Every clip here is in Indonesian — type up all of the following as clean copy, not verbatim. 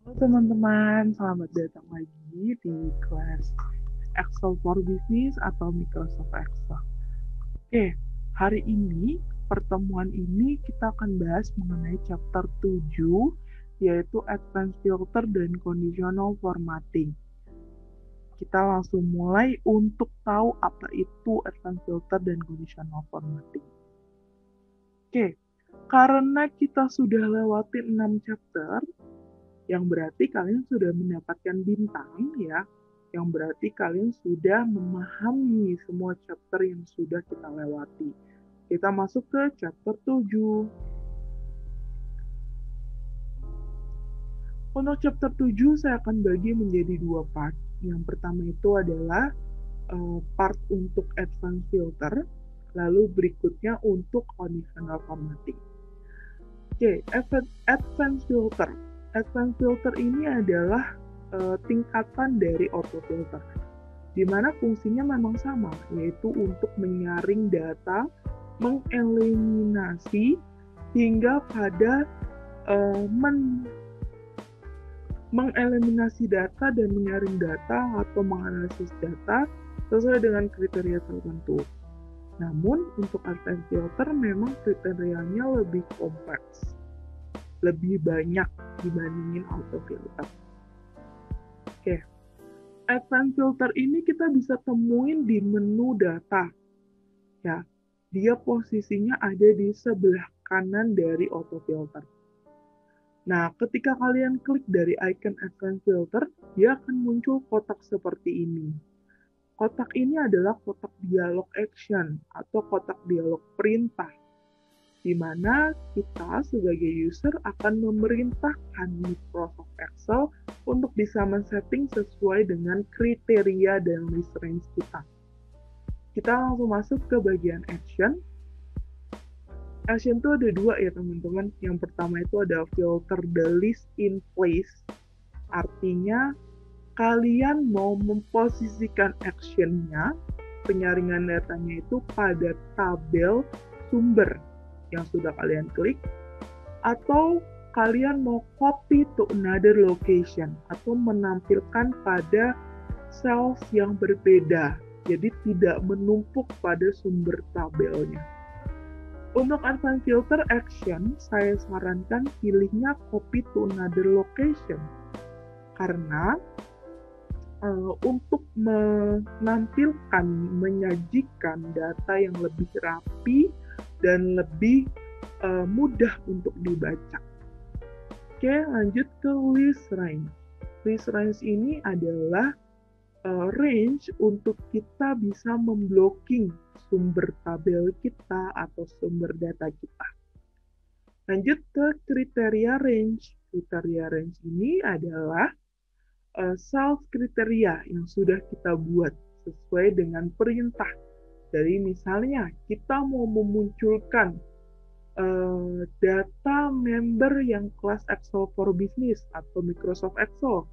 Halo teman-teman, selamat datang lagi di kelas Excel for Business atau Microsoft Excel. Oke, hari ini, pertemuan ini kita akan bahas mengenai chapter 7, yaitu Advanced Filter dan Conditional Formatting. Kita langsung mulai untuk tahu apa itu Advanced Filter dan Conditional Formatting. Oke, karena kita sudah lewatin 6 chapter, yang berarti kalian sudah mendapatkan bintang ya, yang berarti kalian sudah memahami semua chapter yang sudah kita lewati. Kita masuk ke chapter 7. Untuk chapter 7 saya akan bagi menjadi dua part. Yang pertama itu adalah part untuk advanced filter, lalu berikutnya untuk conditional formatting. Oke, advanced filter. Advanced filter ini adalah tingkatan dari auto filter, di mana fungsinya memang sama, yaitu untuk menyaring data, mengeliminasi, hingga pada mengeliminasi data dan menyaring data atau menganalisis data sesuai dengan kriteria tertentu. Namun, untuk advanced filter memang kriterianya lebih kompleks, lebih banyak dibandingin auto filter. Oke, advanced filter ini kita bisa temuin di menu data. Ya, dia posisinya ada di sebelah kanan dari auto filter. Nah, ketika kalian klik dari icon advanced filter, dia akan muncul kotak seperti ini. Kotak ini adalah kotak dialog action atau kotak dialog perintah, di mana kita sebagai user akan memerintahkan Microsoft Excel untuk bisa men-setting sesuai dengan kriteria dan list range kita. Kita langsung masuk ke bagian action. Action itu ada dua ya teman-teman. Yang pertama itu ada filter the list in place. Artinya kalian mau memposisikan actionnya, penyaringan datanya itu pada tabel sumber yang sudah kalian klik, atau kalian mau copy to another location atau menampilkan pada cells yang berbeda, jadi tidak menumpuk pada sumber tabelnya. Untuk advanced filter action, saya sarankan pilihnya copy to another location, karena untuk menampilkan, menyajikan data yang lebih rapi dan lebih mudah untuk dibaca. Oke, lanjut ke list range. List range ini adalah range untuk kita bisa memblocking sumber tabel kita atau sumber data kita. Lanjut ke kriteria range. Kriteria range ini adalah self kriteria yang sudah kita buat sesuai dengan perintah. Jadi misalnya kita mau memunculkan data member yang kelas Excel for Business atau Microsoft Excel.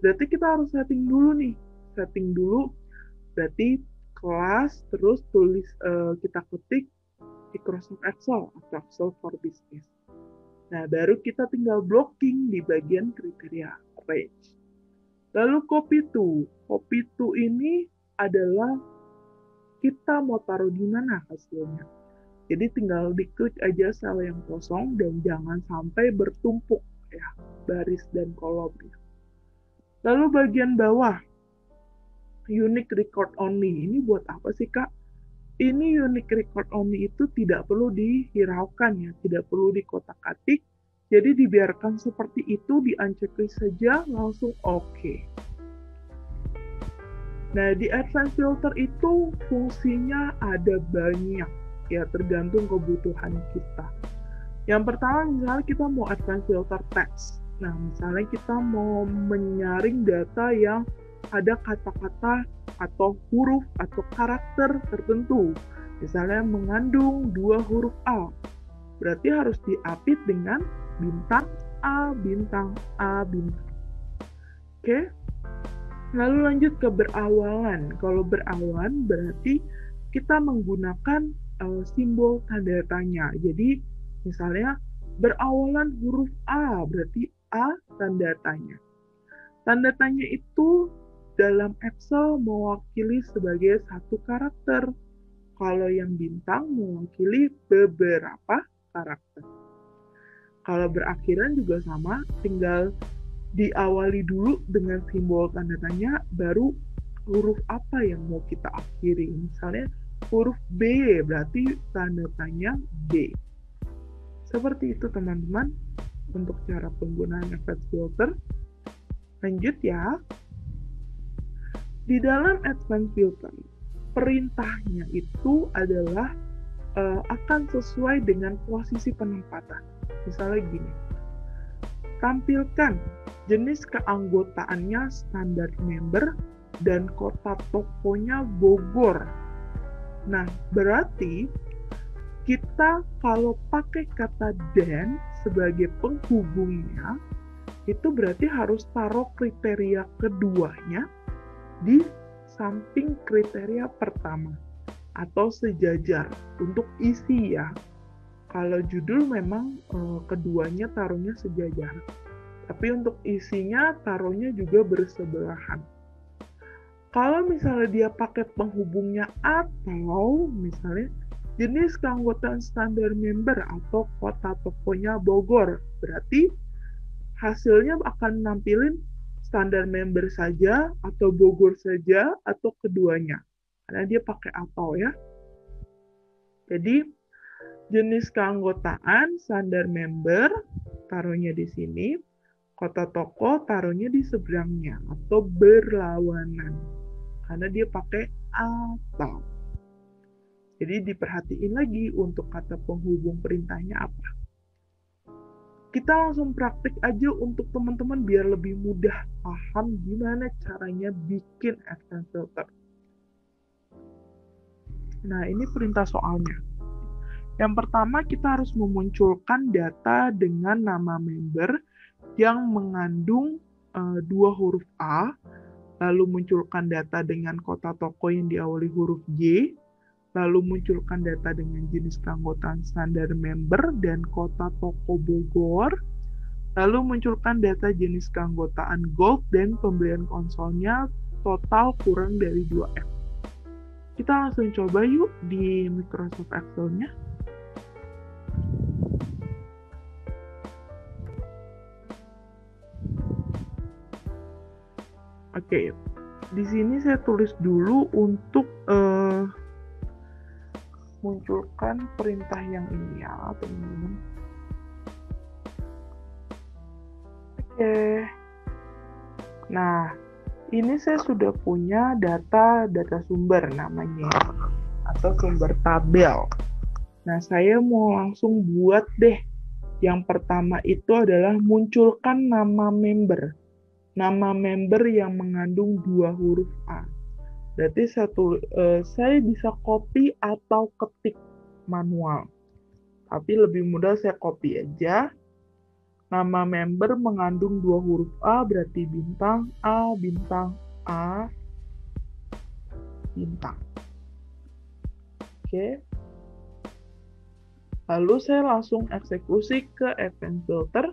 Berarti kita harus setting dulu nih. Setting dulu berarti kelas, terus tulis kita ketik Microsoft Excel atau Excel for Business. Nah, baru kita tinggal blocking di bagian kriteria range. Lalu copy to. Copy to ini adalah kita mau taruh di mana hasilnya. Jadi tinggal diklik aja sel yang kosong dan jangan sampai bertumpuk ya, baris dan kolomnya. Lalu bagian bawah, unique record only. Ini buat apa sih, Kak? Ini unique record only itu tidak perlu dihiraukan ya, tidak perlu dikotak-atik. Jadi dibiarkan seperti itu, di-unchecklist saja, langsung oke. Nah, di advanced filter itu fungsinya ada banyak, ya tergantung kebutuhan kita. Yang pertama, misalnya kita mau advanced filter text. Nah, misalnya kita mau menyaring data yang ada kata-kata atau huruf atau karakter tertentu. Misalnya mengandung 2 huruf A. Berarti harus diapit dengan bintang A, bintang A, bintang. Oke. Lalu lanjut ke berawalan. Kalau berawalan berarti kita menggunakan simbol tanda tanya. Jadi misalnya berawalan huruf A, berarti A, tanda tanya. Tanda tanya itu dalam Excel mewakili sebagai satu karakter. Kalau yang bintang mewakili beberapa karakter. Kalau berakhiran juga sama, tinggal diawali dulu dengan simbol tanda tanya, baru huruf apa yang mau kita akhiri. Misalnya huruf B, berarti tanda tanya B. Seperti itu teman-teman untuk cara penggunaan advanced filter. Lanjut ya. Di dalam advanced filter, perintahnya itu adalah akan sesuai dengan posisi penempatan. Misalnya gini, tampilkan jenis keanggotaannya standar member dan kota tokonya Bogor. Nah, berarti kita kalau pakai kata dan sebagai penghubungnya, itu berarti harus taruh kriteria keduanya di samping kriteria pertama atau sejajar untuk isi ya. Kalau judul memang keduanya taruhnya sejajar. Tapi untuk isinya taruhnya juga bersebelahan. Kalau misalnya dia pakai penghubungnya atau misalnya jenis keanggotaan standar member atau kota tokonya Bogor, berarti hasilnya akan nampilin standar member saja atau Bogor saja atau keduanya. Karena dia pakai atau ya. Jadi jenis keanggotaan standar member taruhnya di sini, kota toko taruhnya di seberangnya atau berlawanan. Karena dia pakai atau. Jadi diperhatiin lagi untuk kata penghubung perintahnya apa. Kita langsung praktik aja untuk teman-teman biar lebih mudah paham gimana caranya bikin advanced filter. Nah, ini perintah soalnya. Yang pertama, kita harus memunculkan data dengan nama member yang mengandung dua huruf A, lalu munculkan data dengan kota toko yang diawali huruf J, lalu munculkan data dengan jenis keanggotaan standar member dan kota toko Bogor, lalu munculkan data jenis keanggotaan Gold dan pembelian konsolnya total kurang dari 2M. Kita langsung coba yuk di Microsoft Excel-nya. Oke, di sini saya tulis dulu untuk munculkan perintah yang ini ya, teman-teman. Oke. Nah, ini saya sudah punya data sumber namanya, atau sumber tabel. Nah, saya mau langsung buat deh. Yang pertama itu adalah munculkan nama member. Nama member yang mengandung dua huruf A. Berarti saya bisa copy atau ketik manual. Tapi lebih mudah saya copy aja. Nama member mengandung dua huruf A, berarti bintang A, bintang A, bintang. Oke. Lalu saya langsung eksekusi ke advanced filter.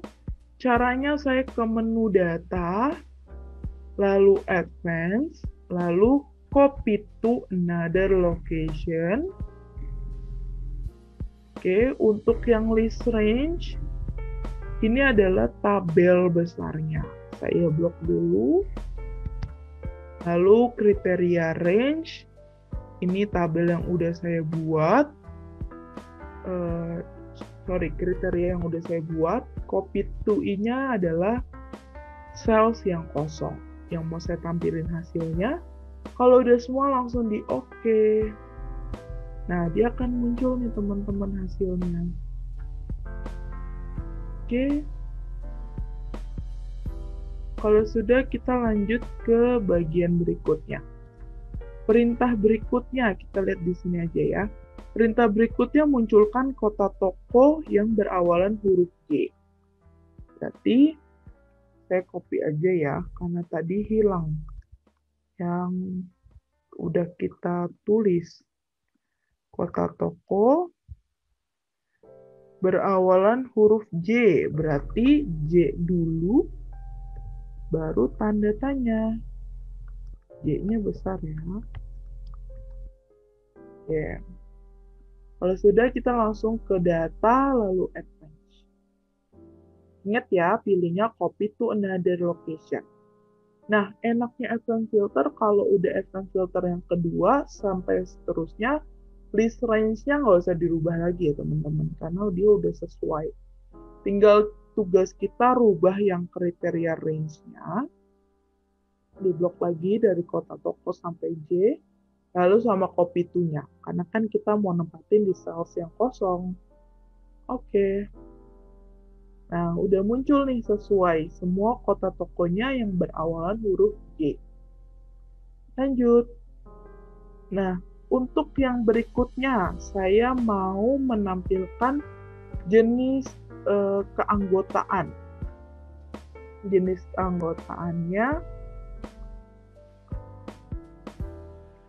Caranya saya ke menu data, lalu advanced, lalu copy to another location. Oke, untuk yang list range, ini adalah tabel besarnya. Saya blok dulu. Lalu kriteria range, ini tabel yang udah saya buat. Kriteria yang udah saya buat. Copy to-nya adalah cells yang kosong, yang mau saya tampilin hasilnya. Kalau udah semua langsung di OK. Nah, dia akan muncul nih teman-teman hasilnya. Oke. Kalau sudah, kita lanjut ke bagian berikutnya. Perintah berikutnya, kita lihat di sini aja ya. Perintah berikutnya munculkan kota toko yang berawalan huruf G. Berarti saya copy aja ya, karena tadi hilang yang udah kita tulis. Kota toko berawalan huruf J, berarti J dulu, baru tanda tanya. J-nya besar ya. Oke. Kalau sudah, kita langsung ke data, lalu advance. Ingat ya, pilihnya copy to another location. Nah, enaknya advance filter, kalau udah advance filter yang kedua, sampai seterusnya, list range-nya nggak usah dirubah lagi ya teman-teman, karena dia udah sesuai. Tinggal tugas kita rubah yang kriteria range-nya, diblok lagi dari kota toko sampai J, lalu sama copy to-nya, karena kan kita mau nempatin di cells yang kosong. Oke. Nah, udah muncul nih sesuai semua kota tokonya yang berawalan huruf J. Lanjut. Nah, untuk yang berikutnya, saya mau menampilkan jenis keanggotaan. Jenis keanggotaannya,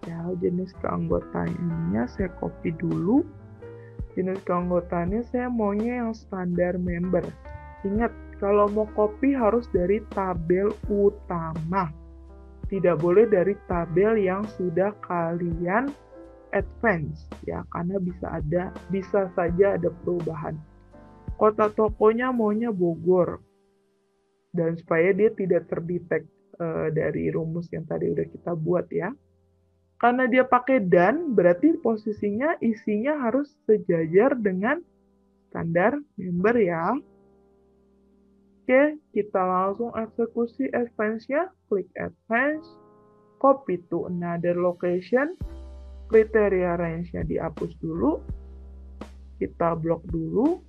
ya jenis keanggotaannya saya copy dulu. Jenis keanggotaannya saya maunya yang standar member. Ingat, kalau mau copy harus dari tabel utama. Tidak boleh dari tabel yang sudah kalian advance ya, karena bisa saja ada perubahan. Kota tokonya maunya Bogor, dan supaya dia tidak terdetek dari rumus yang tadi udah kita buat ya. Karena dia pakai dan, berarti posisinya isinya harus sejajar dengan standar member ya. Oke, kita langsung eksekusi advance-nya. Klik advance, copy to another location, kriteria range-nya dihapus dulu, kita blok dulu,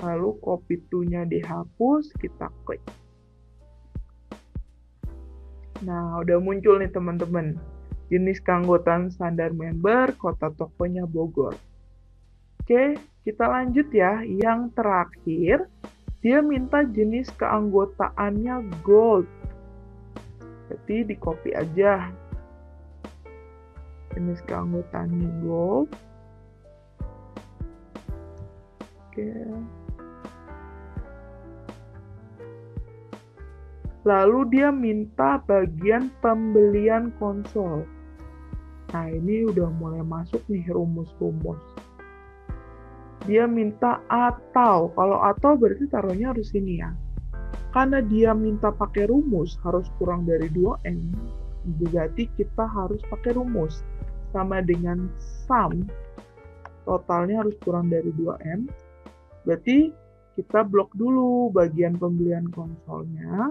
lalu copy to-nya dihapus, kita klik. Nah, udah muncul nih teman-teman. Jenis keanggotaan standar member, kota tokonya Bogor. Oke, kita lanjut ya. Yang terakhir, dia minta jenis keanggotaannya gold. Jadi di copy aja. Jenis keanggotaannya gold. Oke. Lalu dia minta bagian pembelian konsol. Nah, ini udah mulai masuk nih rumus-rumus. Dia minta atau, kalau atau berarti taruhnya harus ini ya. Karena dia minta pakai rumus harus kurang dari 2M, berarti kita harus pakai rumus. Sama dengan sum, totalnya harus kurang dari 2M. Berarti kita blok dulu bagian pembelian konsolnya.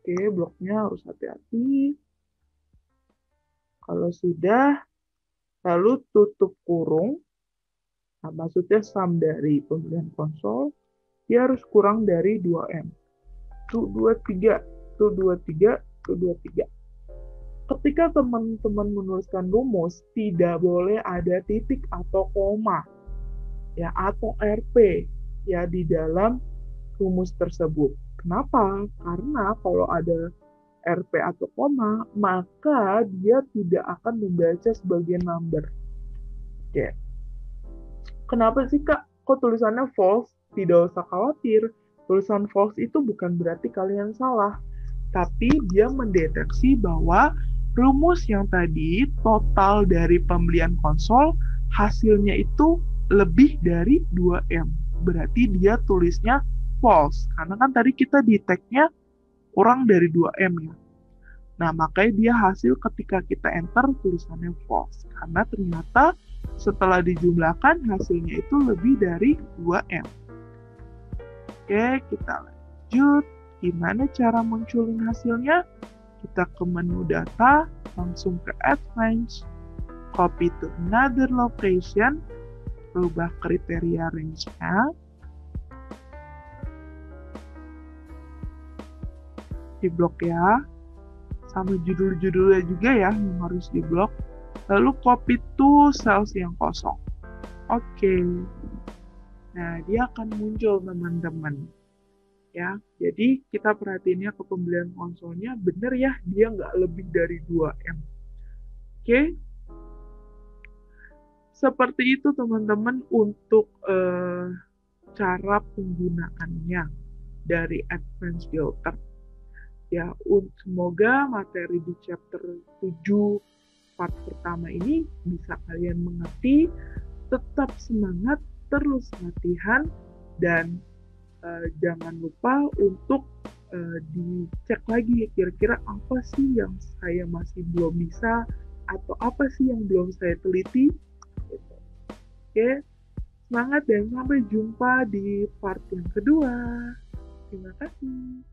Oke, bloknya harus hati-hati. Kalau sudah, lalu tutup kurung. Nah, maksudnya sum dari pembelian konsol, dia harus kurang dari 2M. Tuh 23, tuh 23, tuh 23. Ketika teman-teman menuliskan rumus, tidak boleh ada titik atau koma, ya, atau RP, ya, di dalam rumus tersebut. Kenapa? Karena kalau ada RP atau koma, maka dia tidak akan membaca sebagai number. Oke. Kenapa sih, Kak? Kok tulisannya false? Tidak usah khawatir. Tulisan false itu bukan berarti kalian salah. Tapi dia mendeteksi bahwa rumus yang tadi, total dari pembelian konsol, hasilnya itu lebih dari 2M. Berarti dia tulisnya false. Karena kan tadi kita di tag-nya kurang dari 2M ya. Nah, makanya dia hasil ketika kita enter tulisannya false. Karena ternyata setelah dijumlahkan hasilnya itu lebih dari 2M. Oke, kita lanjut. Gimana cara munculin hasilnya? Kita ke menu data, langsung ke advance, copy to another location, rubah kriteria range-nya, diblok ya, sama judul-judulnya juga ya yang harus diblok, lalu copy to cells yang kosong. Oke. Nah, dia akan muncul teman-teman. Ya, jadi kita perhatiinnya ke pembelian konsolnya, bener ya, dia nggak lebih dari 2M. Oke. Seperti itu teman-teman untuk cara penggunaannya dari advanced filter. Ya, semoga materi di chapter 7 part pertama ini bisa kalian mengerti. Tetap semangat, terus latihan, dan jangan lupa untuk dicek lagi kira-kira apa sih yang saya masih belum bisa atau apa sih yang belum saya teliti. Gitu. Oke, semangat dan sampai jumpa di part yang kedua. Terima kasih.